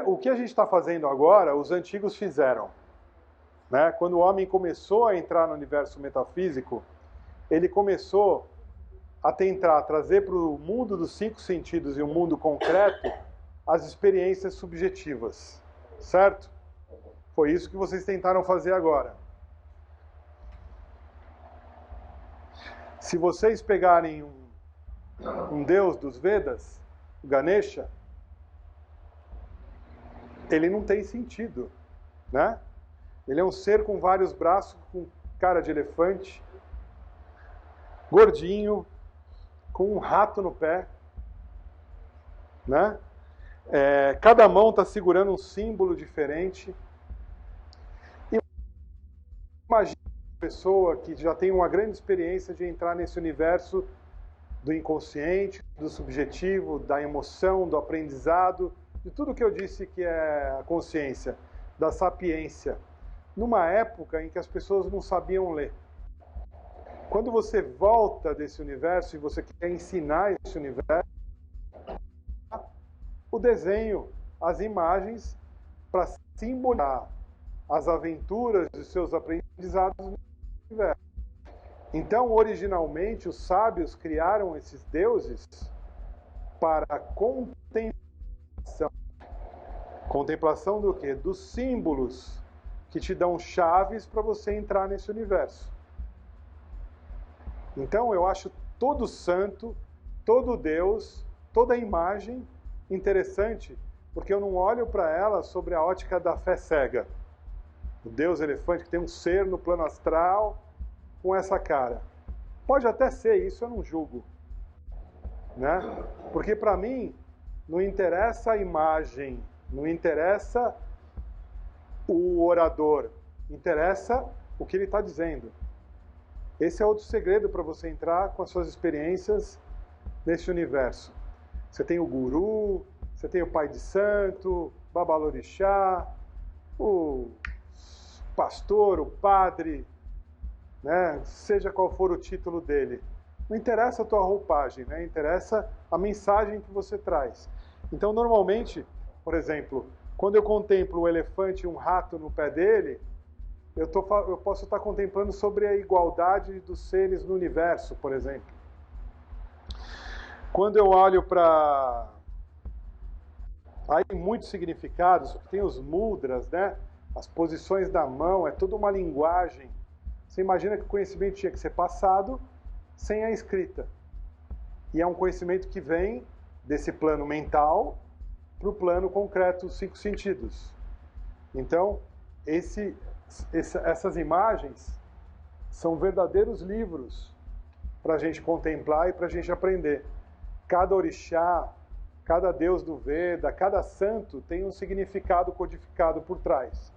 O que a gente está fazendo agora, os antigos fizeram. Né? Quando o homem começou a entrar no universo metafísico, ele começou a tentar trazer para o mundo dos cinco sentidos e o mundo concreto as experiências subjetivas. Certo? Foi isso que vocês tentaram fazer agora. Se vocês pegarem um deus dos Vedas, o Ganesha, ele não tem sentido, né? Ele é um ser com vários braços, com cara de elefante, gordinho, com um rato no pé, né? Cada mão está segurando um símbolo diferente. Imagina uma pessoa que já tem uma grande experiência de entrar nesse universo do inconsciente, do subjetivo, da emoção, do aprendizado, de tudo que eu disse que é a consciência, da sapiência, numa época em que as pessoas não sabiam ler. Quando você volta desse universo e você quer ensinar esse universo, o desenho, as imagens, para simbolizar as aventuras dos seus aprendizados no universo. Então, originalmente, os sábios criaram esses deuses para contemplação. Contemplação do quê? Dos símbolos que te dão chaves para você entrar nesse universo. Então, eu acho todo santo, todo Deus, toda imagem interessante, porque eu não olho para ela sobre a ótica da fé cega. O Deus elefante que tem um ser no plano astral com essa cara. Pode até ser isso, eu não julgo. Né? Porque para mim, não interessa a imagem, não interessa o orador, interessa o que ele está dizendo. Esse é outro segredo para você entrar com as suas experiências nesse universo. Você tem o guru, você tem o pai de santo, babalorixá, o pastor, o padre, né? Seja qual for o título dele. Não interessa a tua roupagem, né? Interessa a mensagem que você traz. Então, normalmente, por exemplo, quando eu contemplo o elefante e um rato no pé dele, eu posso estar contemplando sobre a igualdade dos seres no universo, por exemplo. Quando eu olho para... Aí tem muitos significados, tem os mudras, né? As posições da mão, é toda uma linguagem. Você imagina que o conhecimento tinha que ser passado sem a escrita. E é um conhecimento que vem desse plano mental para o plano concreto, os cinco sentidos. Então, essas imagens são verdadeiros livros para a gente contemplar e para a gente aprender. Cada orixá, cada deus do Veda, cada santo tem um significado codificado por trás.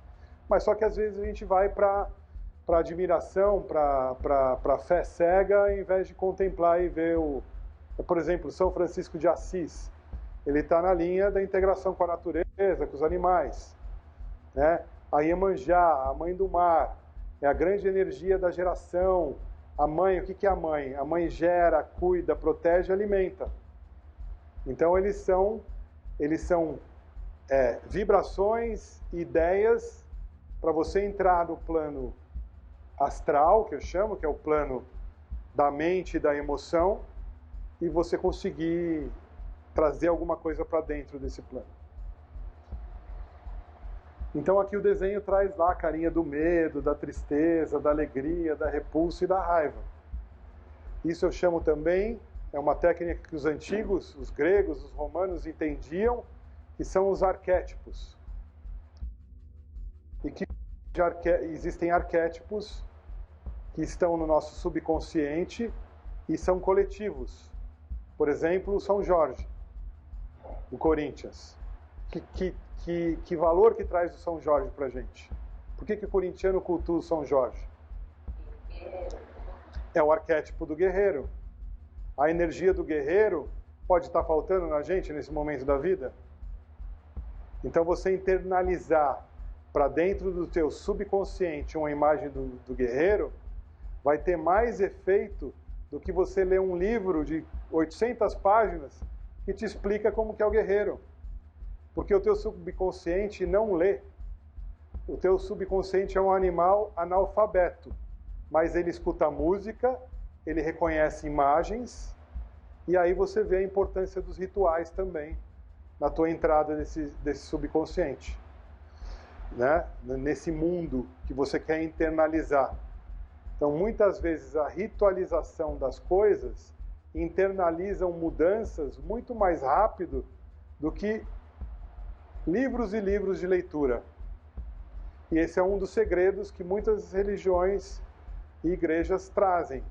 Mas só que às vezes a gente vai para admiração, para fé cega, ao invés de contemplar e ver por exemplo, São Francisco de Assis. Ele está na linha da integração com a natureza, com os animais. Né? A Iemanjá, a mãe do mar, é a grande energia da geração. A mãe, o que é a mãe? A mãe gera, cuida, protege, alimenta. Então eles são vibrações, ideias para você entrar no plano astral, que eu chamo, que é o plano da mente e da emoção, e você conseguir trazer alguma coisa para dentro desse plano. Então aqui o desenho traz lá a carinha do medo, da tristeza, da alegria, da repulsa e da raiva. Isso eu chamo também, é uma técnica que os antigos, os gregos, os romanos entendiam, que são os arquétipos. E que existem arquétipos que estão no nosso subconsciente e são coletivos. Por exemplo, o São Jorge, do Corinthians. Que valor que traz o São Jorge para a gente? Por que o corintiano cultua o São Jorge? É o arquétipo do guerreiro. A energia do guerreiro pode estar faltando na gente nesse momento da vida? Então você internalizar para dentro do teu subconsciente uma imagem do guerreiro vai ter mais efeito do que você ler um livro de 800 páginas que te explica como que é o guerreiro. Porque o teu subconsciente não lê. O teu subconsciente é um animal analfabeto, mas ele escuta música, ele reconhece imagens, e aí você vê a importância dos rituais também na tua entrada desse subconsciente, né? Nesse mundo que você quer internalizar. Então, muitas vezes, a ritualização das coisas internalizam mudanças muito mais rápido do que livros e livros de leitura. E esse é um dos segredos que muitas religiões e igrejas trazem.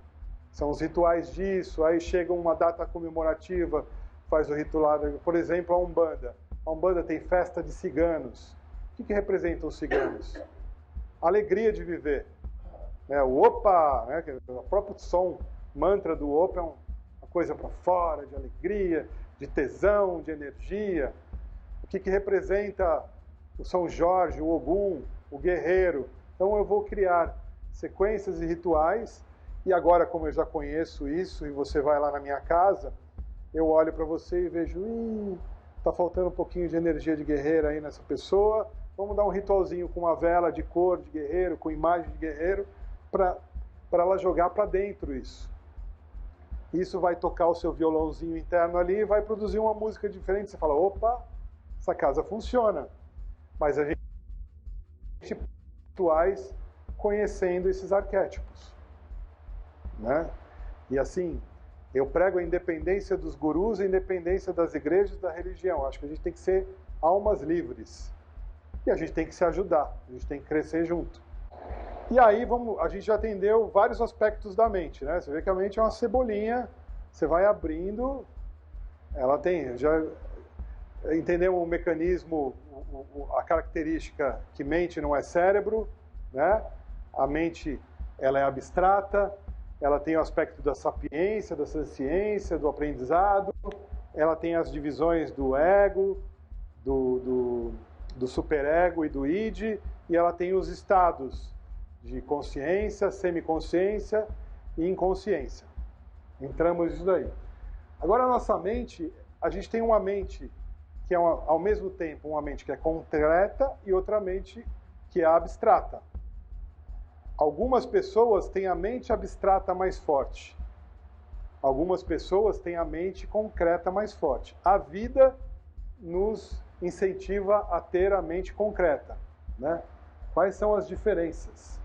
São os rituais disso, aí chega uma data comemorativa, faz o ritual, por exemplo, a Umbanda. A Umbanda tem festa de ciganos. O que representam os ciganos? Alegria de viver. O opa, né, o próprio som, mantra do opa é uma coisa para fora, de alegria, de tesão, de energia. O que representa o São Jorge, o Ogum, o guerreiro? Então eu vou criar sequências e rituais, e agora, como eu já conheço isso, e você vai lá na minha casa, eu olho para você e vejo, está faltando um pouquinho de energia de guerreiro aí nessa pessoa, vamos dar um ritualzinho com uma vela de cor de guerreiro, com imagem de guerreiro, para ela jogar para dentro isso. Isso vai tocar o seu violãozinho interno ali e vai produzir uma música diferente. Você fala, opa, essa casa funciona. Mas a gente rituais conhecendo esses arquétipos, né? E assim, eu prego a independência dos gurus, a independência das igrejas, da religião. Acho que a gente tem que ser almas livres. E a gente tem que se ajudar, a gente tem que crescer junto. E aí a gente já atendeu vários aspectos da mente, né? Você vê que a mente é uma cebolinha, você vai abrindo, ela tem, já entendemos o mecanismo, a característica que mente não é cérebro, né? A mente, ela é abstrata, ela tem o aspecto da sapiência, da ciência, do aprendizado, ela tem as divisões do ego, do superego e do id, e ela tem os estados de consciência, semiconsciência e inconsciência. Entramos nisso daí. Agora, a nossa mente, a gente tem uma mente que é, ao mesmo tempo, uma mente que é concreta e outra mente que é abstrata. Algumas pessoas têm a mente abstrata mais forte. Algumas pessoas têm a mente concreta mais forte. A vida nos incentiva a ter a mente concreta, né? Quais são as diferenças?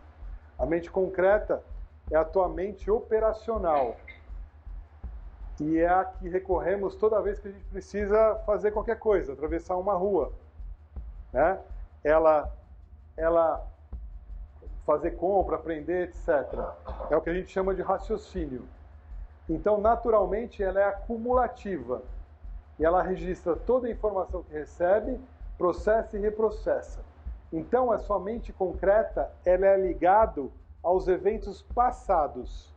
A mente concreta é a tua mente operacional. E é a que recorremos toda vez que a gente precisa fazer qualquer coisa, atravessar uma rua, né? Ela fazer compra, aprender, etc. É o que a gente chama de raciocínio. Então, naturalmente, ela é acumulativa. E ela registra toda a informação que recebe, processa e reprocessa. Então, a sua mente concreta, ela é ligada aos eventos passados.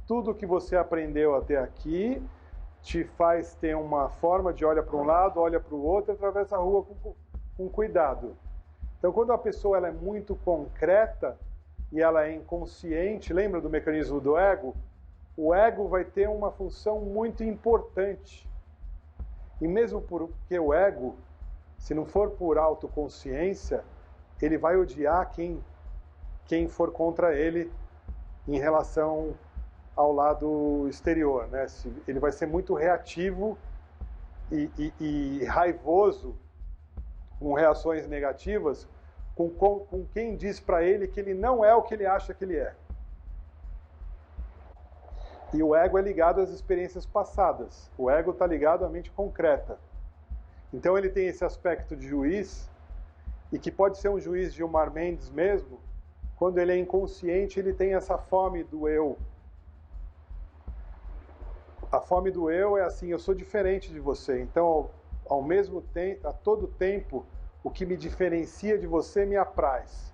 Tudo que você aprendeu até aqui te faz ter uma forma de olhar para um lado, olha para o outro e atravessa a rua com cuidado. Então, quando a pessoa ela é muito concreta e ela é inconsciente, lembra do mecanismo do ego? O ego vai ter uma função muito importante. E mesmo porque o ego, se não for por autoconsciência, ele vai odiar quem for contra ele em relação ao lado exterior, né? Ele vai ser muito reativo e raivoso, com reações negativas, com quem diz para ele que ele não é o que ele acha que ele é. E o ego é ligado às experiências passadas. O ego está ligado à mente concreta. Então ele tem esse aspecto de juiz, e que pode ser um juiz Gilmar Mendes mesmo, quando ele é inconsciente, ele tem essa fome do eu. A fome do eu é assim, eu sou diferente de você, então ao mesmo tempo, a todo tempo, o que me diferencia de você me apraz.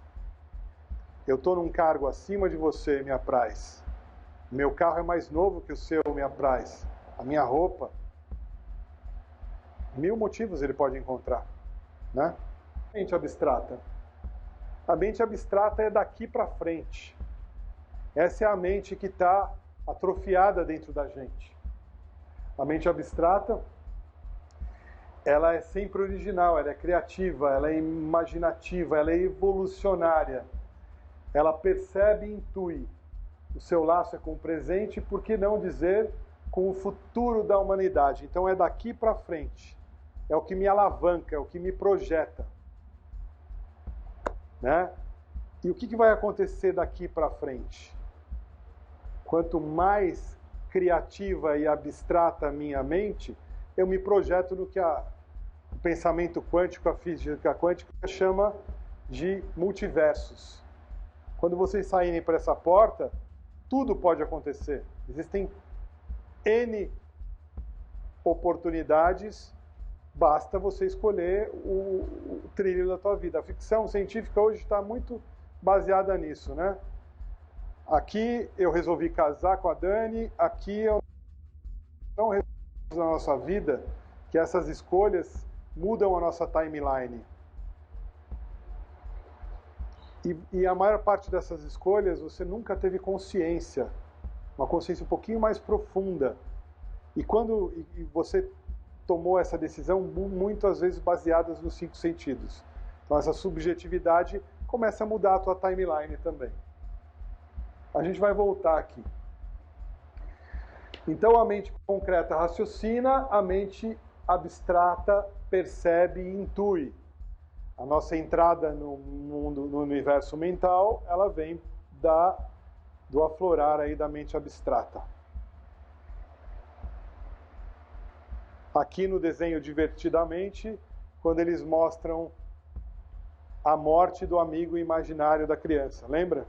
Eu estou num cargo acima de você, me apraz. Meu carro é mais novo que o seu, me apraz. A minha roupa, 1000 motivos ele pode encontrar, né? Mente abstrata. A mente abstrata é daqui para frente. Essa é a mente que está atrofiada dentro da gente. A mente abstrata, ela é sempre original, ela é criativa, ela é imaginativa, ela é evolucionária. Ela percebe e intui. O seu laço é com o presente, por que não dizer com o futuro da humanidade? Então é daqui para frente. É o que me alavanca, é o que me projeta. Né? E o que vai acontecer daqui para frente? Quanto mais criativa e abstrata a minha mente, eu me projeto no que o pensamento quântico, a física quântica chama de multiversos. Quando vocês saírem para essa porta, tudo pode acontecer. Existem N oportunidades, basta você escolher o trilho da tua vida. A ficção científica hoje está muito baseada nisso, né? Aqui eu resolvi casar com a Dani, aqui eu não resolvi na nossa vida que essas escolhas mudam a nossa timeline. E a maior parte dessas escolhas você nunca teve consciência, uma consciência um pouquinho mais profunda. E quando você tomou essa decisão, muitas vezes baseadas nos 5 sentidos. Então essa subjetividade começa a mudar a tua timeline também. A gente vai voltar aqui. Então a mente concreta raciocina, a mente abstrata percebe e intui. A nossa entrada no mundo, no universo mental, ela vem do aflorar aí da mente abstrata. Aqui no desenho Divertidamente, quando eles mostram a morte do amigo imaginário da criança, lembra?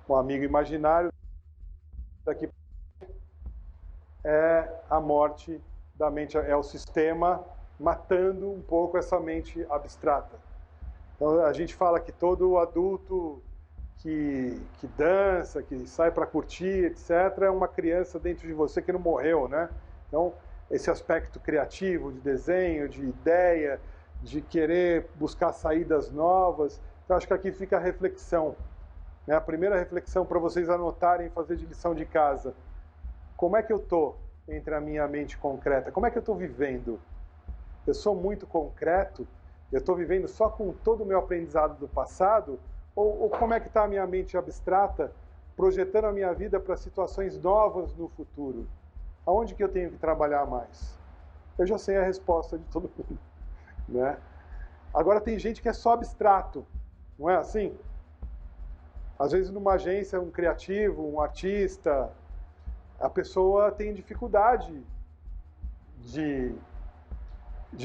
O amigo imaginário daqui é a morte da mente, é o sistema matando um pouco essa mente abstrata. Então a gente fala que todo adulto que dança, que sai para curtir, etc., é uma criança dentro de você que não morreu, né? Então esse aspecto criativo, de desenho, de ideia, de querer buscar saídas novas. Então acho que aqui fica a reflexão. A primeira reflexão para vocês anotarem e fazer de lição de casa. Como é que eu estou entre a minha mente concreta? Como é que eu estou vivendo? Eu sou muito concreto? Eu estou vivendo só com todo o meu aprendizado do passado? Ou como é que está a minha mente abstrata, projetando a minha vida para situações novas no futuro? Aonde que eu tenho que trabalhar mais? Eu já sei a resposta de todo mundo, né? Agora tem gente que é só abstrato, não é assim? Às vezes numa agência, um criativo, um artista, a pessoa tem dificuldade de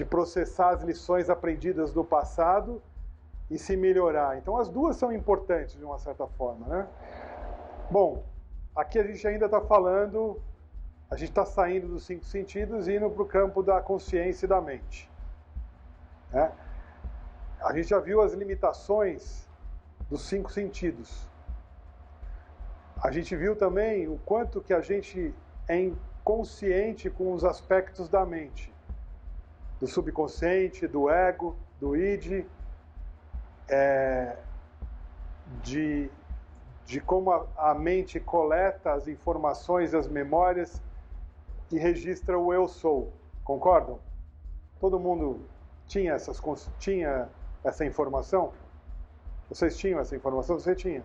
processar as lições aprendidas do passado e se melhorar. Então as duas são importantes de uma certa forma, né? Bom, aqui a gente ainda está falando, a gente está saindo dos 5 sentidos e indo para o campo da consciência e da mente, né? A gente já viu as limitações dos 5 sentidos. A gente viu também o quanto que a gente é inconsciente com os aspectos da mente, do subconsciente, do ego, do id, de como a mente coleta as informações, as memórias e registra o eu sou. Concordam? Todo mundo tinha essa informação? Vocês tinham essa informação? Você tinha?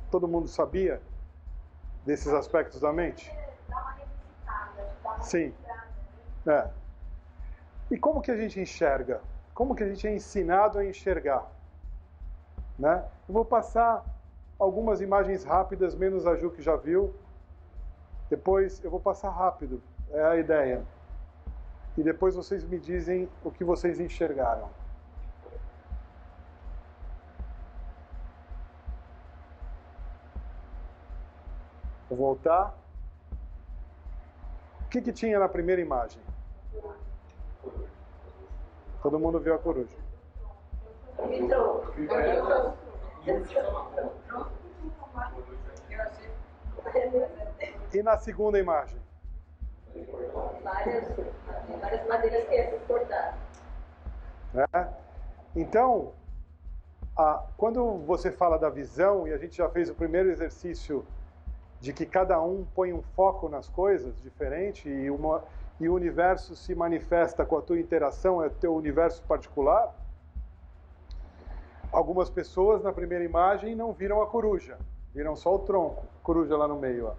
Todo mundo sabia desses aspectos da mente? Dá uma revisitada, dá uma Sim. né? E como que a gente enxerga? Como que a gente é ensinado a enxergar? Né? Eu vou passar algumas imagens rápidas, menos a Ju que já viu. Depois eu vou passar rápido, é a ideia. E depois vocês me dizem o que vocês enxergaram. Vou voltar. O que tinha na primeira imagem? Todo mundo viu a coruja. E na segunda imagem? Várias madeiras que é cortar. Então, quando você fala da visão, e a gente já fez o primeiro exercício de que cada um põe um foco nas coisas diferente, e o universo se manifesta com a tua interação, é o teu universo particular. Algumas pessoas na primeira imagem não viram a coruja, viram só o tronco, a coruja lá no meio. Ó.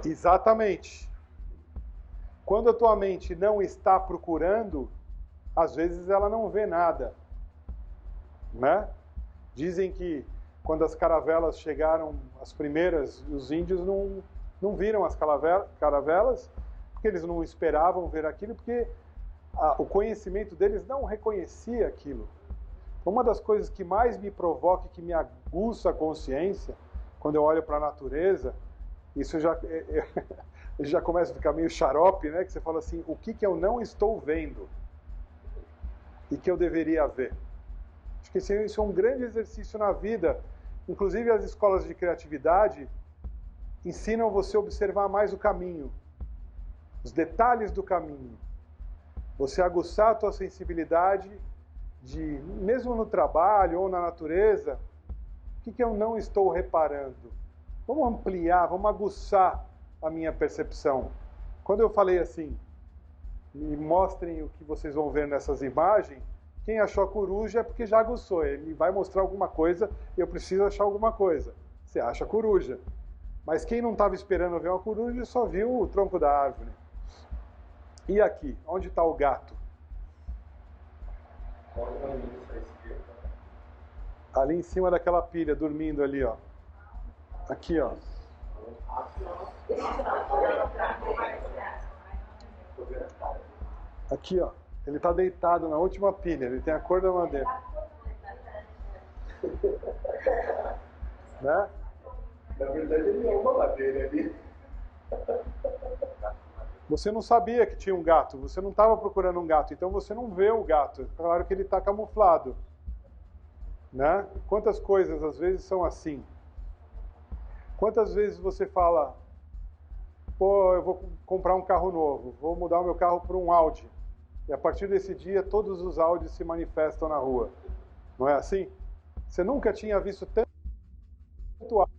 Exatamente. Quando a tua mente não está procurando, às vezes ela não vê nada, né? Dizem que quando as caravelas chegaram, as primeiras, os índios não viram as caravelas, porque eles não esperavam ver aquilo, porque o conhecimento deles não reconhecia aquilo. Uma das coisas que mais me provoca, que me aguça a consciência, quando eu olho para a natureza, isso já começa a ficar meio xarope, né? Que você fala assim, o que eu não estou vendo e que eu deveria ver? Acho que isso é um grande exercício na vida. Inclusive as escolas de criatividade ensinam você a observar mais o caminho, os detalhes do caminho. Você aguçar a tua sensibilidade mesmo no trabalho ou na natureza, o que eu não estou reparando? Vamos ampliar, vamos aguçar a minha percepção. Quando eu falei assim, me mostrem o que vocês vão ver nessas imagens, quem achou a coruja é porque já aguçou. Ele vai mostrar alguma coisa e eu preciso achar alguma coisa. Você acha a coruja. Mas quem não estava esperando ver uma coruja só viu o tronco da árvore. E aqui? Onde está o gato? Ali em cima daquela pilha, dormindo ali, ó. Aqui, ó. Aqui, ó. Ele está deitado na última pilha. Ele tem a cor da madeira. Né? Na verdade, ele é uma madeira ali. Você não sabia que tinha um gato. Você não estava procurando um gato. Então você não vê o gato. Claro que ele está camuflado. Né? Quantas coisas às vezes são assim? Quantas vezes você fala, pô, eu vou comprar um carro novo, vou mudar o meu carro para um Audi. E a partir desse dia, todos os Audis se manifestam na rua. Não é assim? Você nunca tinha visto tanto Audi.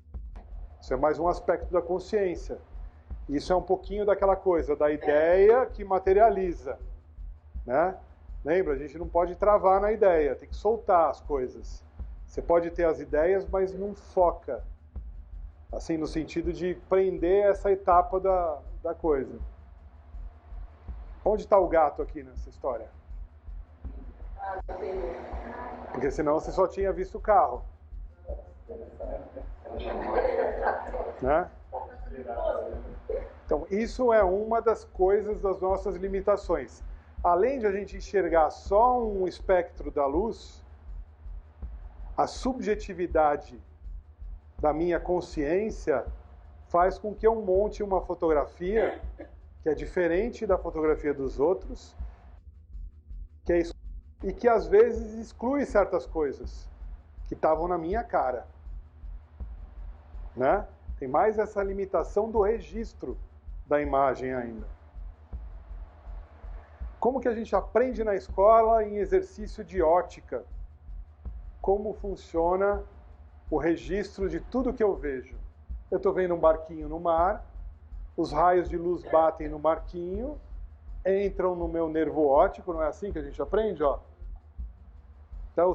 Isso é mais um aspecto da consciência. Isso é um pouquinho daquela coisa, da ideia que materializa. Né? Lembra, a gente não pode travar na ideia, tem que soltar as coisas. Você pode ter as ideias, mas não foca. Assim, no sentido de prender essa etapa da coisa. Onde está o gato aqui nessa história? Porque senão você só tinha visto o carro. Né? Então, isso é uma das coisas das nossas limitações. Além de a gente enxergar só um espectro da luz, a subjetividade da minha consciência faz com que eu monte uma fotografia que é diferente da fotografia dos outros, e que às vezes exclui certas coisas que estavam na minha cara. Né? Tem mais essa limitação do registro da imagem ainda. Como que a gente aprende na escola em exercício de ótica? Como funciona o registro de tudo que eu vejo? Eu estou vendo um barquinho no mar, os raios de luz batem no barquinho, entram no meu nervo óptico, não é assim que a gente aprende? Ó? Então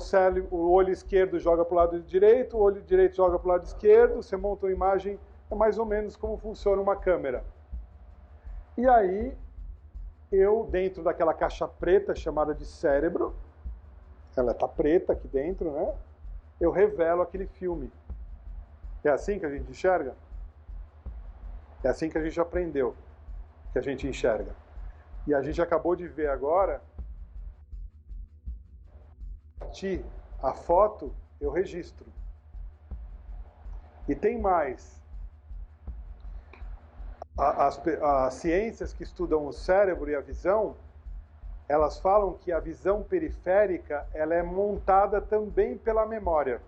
o olho esquerdo joga para o lado direito, o olho direito joga para o lado esquerdo, você monta uma imagem, é mais ou menos como funciona uma câmera. E aí, eu, dentro daquela caixa preta chamada de cérebro, ela está preta aqui dentro, né? Eu revelo aquele filme. É assim que a gente enxerga? É assim que a gente aprendeu, que a gente enxerga. E a gente acabou de ver agora, a foto eu registro. E tem mais. As ciências que estudam o cérebro e a visão, elas falam que a visão periférica ela é montada também pela memória.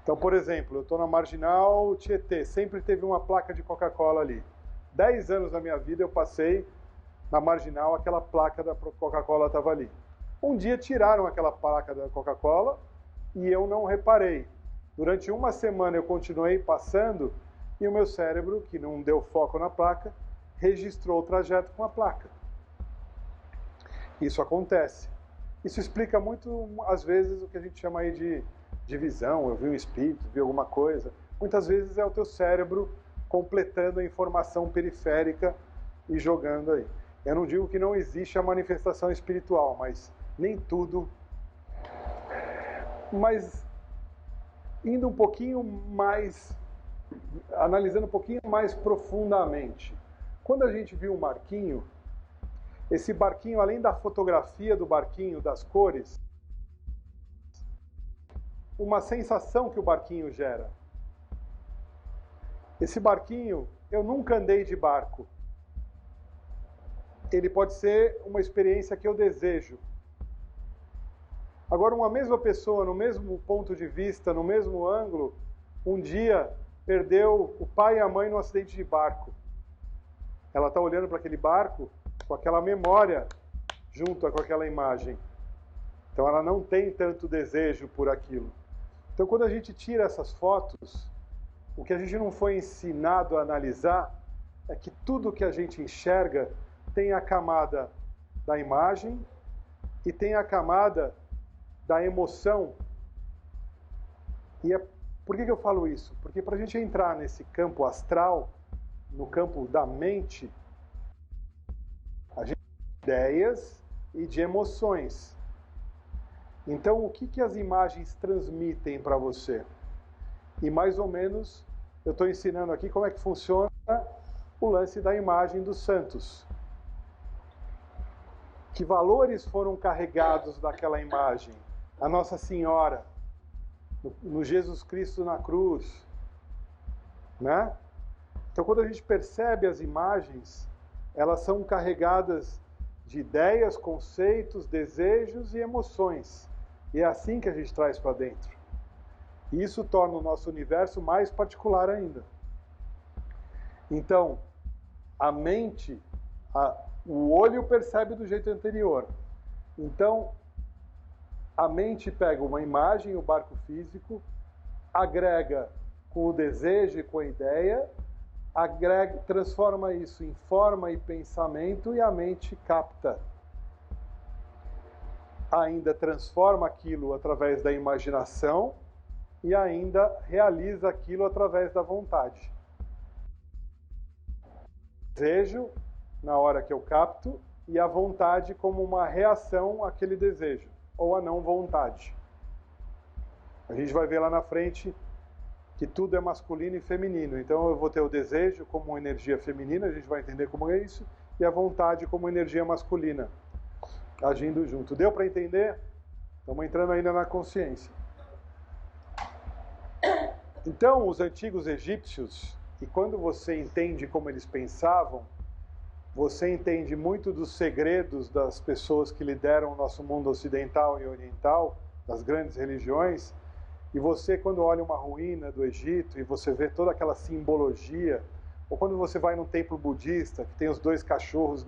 Então, por exemplo, eu estou na Marginal Tietê, sempre teve uma placa de Coca-Cola ali. 10 anos da minha vida eu passei na Marginal, aquela placa da Coca-Cola estava ali. Um dia tiraram aquela placa da Coca-Cola e eu não reparei. Durante uma semana eu continuei passando e o meu cérebro, que não deu foco na placa, registrou o trajeto com a placa. Isso acontece. Isso explica muito, às vezes, o que a gente chama aí de visão. Eu vi um espírito, vi alguma coisa. Muitas vezes é o teu cérebro completando a informação periférica e jogando aí. Eu não digo que não existe a manifestação espiritual, mas nem tudo. Mas indo um pouquinho mais, analisando um pouquinho mais profundamente. Quando a gente viu o barquinho, esse barquinho, além da fotografia do barquinho, das cores, uma sensação que o barquinho gera. Esse barquinho, eu nunca andei de barco. Ele pode ser uma experiência que eu desejo. Agora, uma mesma pessoa, no mesmo ponto de vista, no mesmo ângulo, um dia perdeu o pai e a mãe num acidente de barco. Ela está olhando para aquele barco com aquela memória junto com aquela imagem. Então ela não tem tanto desejo por aquilo. Então quando a gente tira essas fotos, o que a gente não foi ensinado a analisar é que tudo que a gente enxerga tem a camada da imagem e tem a camada da emoção. E por que eu falo isso? Porque para a gente entrar nesse campo astral, no campo da mente, a gente tem ideias e de emoções. Então, o que as imagens transmitem para você? E mais ou menos, eu estou ensinando aqui como é que funciona o lance da imagem dos santos. Que valores foram carregados daquela imagem? A Nossa Senhora, no Jesus Cristo na cruz, né? Então, quando a gente percebe as imagens, elas são carregadas de ideias, conceitos, desejos e emoções. E é assim que a gente traz para dentro. E isso torna o nosso universo mais particular ainda. Então, a mente, o olho percebe do jeito anterior. Então, a mente pega uma imagem, o barco físico, agrega com o desejo e com a ideia, transforma isso em forma e pensamento e a mente capta. Ainda transforma aquilo através da imaginação e ainda realiza aquilo através da vontade. Desejo na hora que eu capto e a vontade como uma reação àquele desejo ou a não vontade. A gente vai ver lá na frente que tudo é masculino e feminino. Então eu vou ter o desejo como energia feminina, a gente vai entender como é isso, e a vontade como energia masculina, agindo junto. Deu para entender? Estamos entrando ainda na consciência. Então, os antigos egípcios, e quando você entende como eles pensavam, você entende muito dos segredos das pessoas que lideram o nosso mundo ocidental e oriental, das grandes religiões. E você, quando olha uma ruína do Egito e você vê toda aquela simbologia, ou quando você vai num templo budista, que tem os dois cachorros,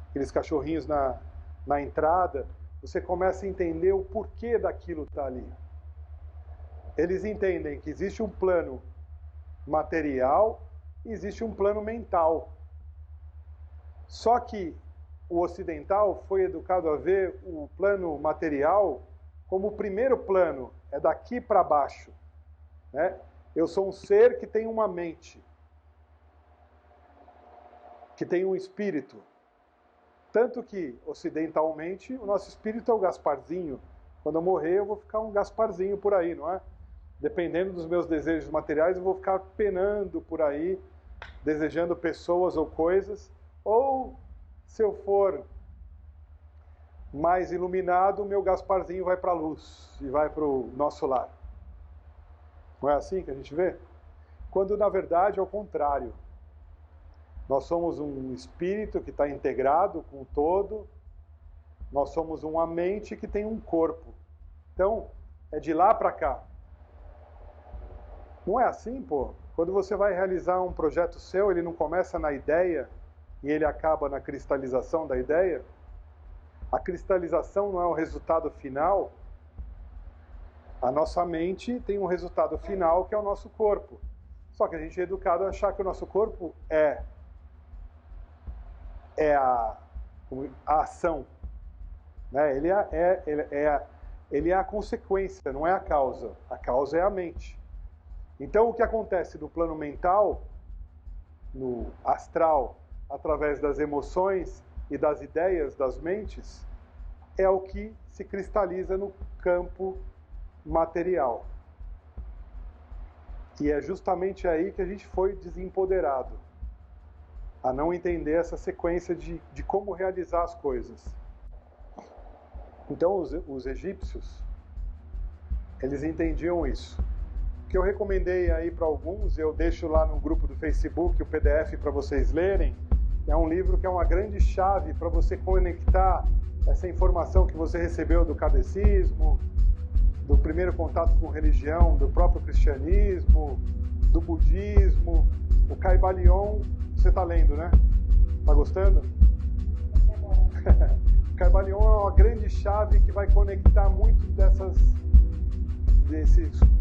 aqueles cachorrinhos na entrada, você começa a entender o porquê daquilo estar ali. Eles entendem que existe um plano material e existe um plano mental. Só que o ocidental foi educado a ver o plano material como o primeiro plano, é daqui para baixo, né? Eu sou um ser que tem uma mente, que tem um espírito. Tanto que, ocidentalmente, o nosso espírito é o Gasparzinho. Quando eu morrer, eu vou ficar um Gasparzinho por aí, não é? Dependendo dos meus desejos materiais, eu vou ficar penando por aí, desejando pessoas ou coisas. Ou, se eu for mais iluminado, o meu Gasparzinho vai para a luz e vai para o nosso lar. Não é assim que a gente vê? Quando, na verdade, é o contrário. Nós somos um espírito que está integrado com o todo. Nós somos uma mente que tem um corpo. Então, é de lá para cá. Não é assim, pô? Quando você vai realizar um projeto seu, ele não começa na ideia e ele acaba na cristalização da ideia? A cristalização não é o resultado final? A nossa mente tem um resultado final que é o nosso corpo. Só que a gente é educado a achar que o nosso corpo é a ação. Né? Ele é a consequência, não é a causa. A causa é a mente. Então o que acontece no plano mental, no astral, através das emoções e das ideias das mentes, é o que se cristaliza no campo material. E é justamente aí que a gente foi desempoderado, a não entender essa sequência de como realizar as coisas. Então os egípcios, eles entendiam isso. O que eu recomendei aí para alguns, eu deixo lá no grupo do Facebook o PDF para vocês lerem, é um livro que é uma grande chave para você conectar essa informação que você recebeu do catecismo, do primeiro contato com religião, do próprio cristianismo, do budismo. O Kybalion, você está lendo, né? Está gostando? O Kybalion é uma grande chave que vai conectar muito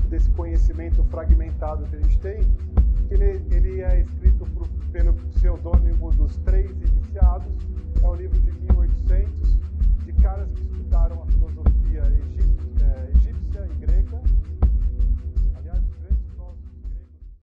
desse conhecimento fragmentado que a gente tem, que ele é escrito